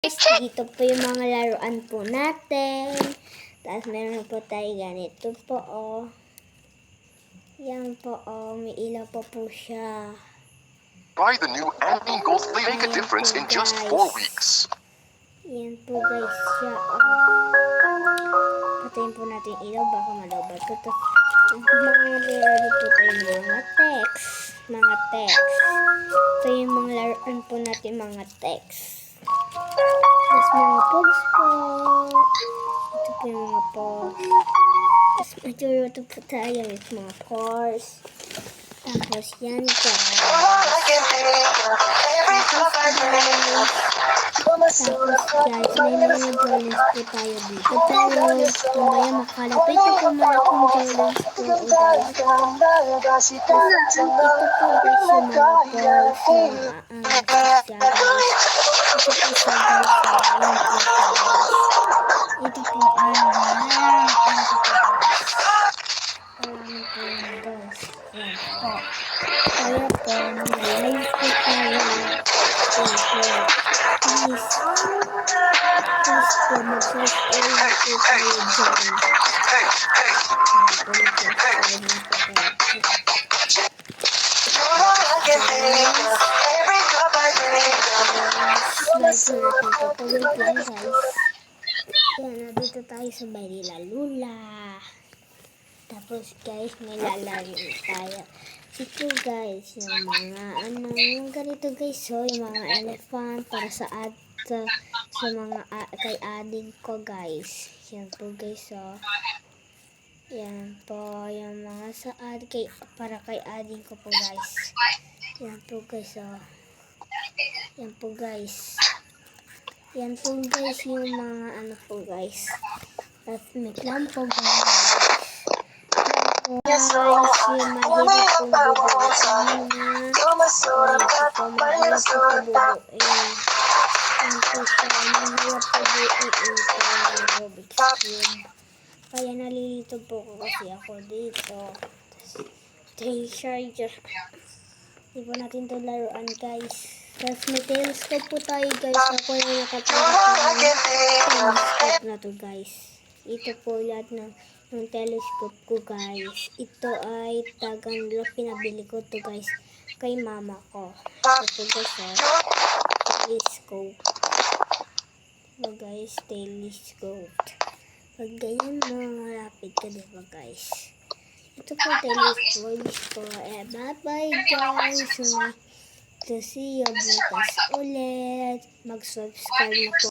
Dito po yung mga laruan po natin. Tapos meron po tayo ganito po, oh. Yan po, oh. May ilaw po siya. Buy the new Anime Gold Play. Make a difference in just 4 weeks. Yan po guys siya, oh. Patayin po natin yung ilaw, baka malawbat ko to. Mga laruan po tayo mga text. Mga text. Ito yung mga laruan po natin mga text. Tapos mga pogs po. Ito po yung mga pogs. Tapos matuluto po tayo with mga pores. Tapos yan guys. Tapos guys, may mga jollens po tayo dito. Pero kumaya makalapit na po malaking jollens po guys. Tapos ito po guys yung mga pores na guys. Ito po siya guys. Ito po ang marami po yan guys. Yan po. Kaya po, mag-live po tayo. Please po, mag-search po tayo dyan. Yan, nandito tayo sa Baylila Lula. Tapos guys, may lalaro tayo. Ito guys, yung mga yung ganito guys, so yung mga elephant para sa mga kay ading ko guys. Yan po guys, so yan po yung mga para kay ading ko po guys. Yan po guys, so yan po guys. Yan po guys yung mga po guys. Tapos may clown po guys. Guys, yung mahirap pong bubuuin na mahirap po bubuuin. Yan po siya, mahirap po bubuuin ng Rubik's Cube. Kaya nalilito po ko kasi ako dito. Tapos charger. Hindi po natin ito laruan guys. Tapos may telescope po tayo guys. Ako yung nakatulog ng telescope na to guys. Ito po lahat ng telescope ko guys. Ito ay tagang pinabili ko to guys kay mama ko. Ito guys, telescope. Ito guys, telescope. Pag ganyan mo, malapit ka diba guys. Ito po telescope ko. Bye bye guys. To see you bukas ulit. Mag-subscribe na po.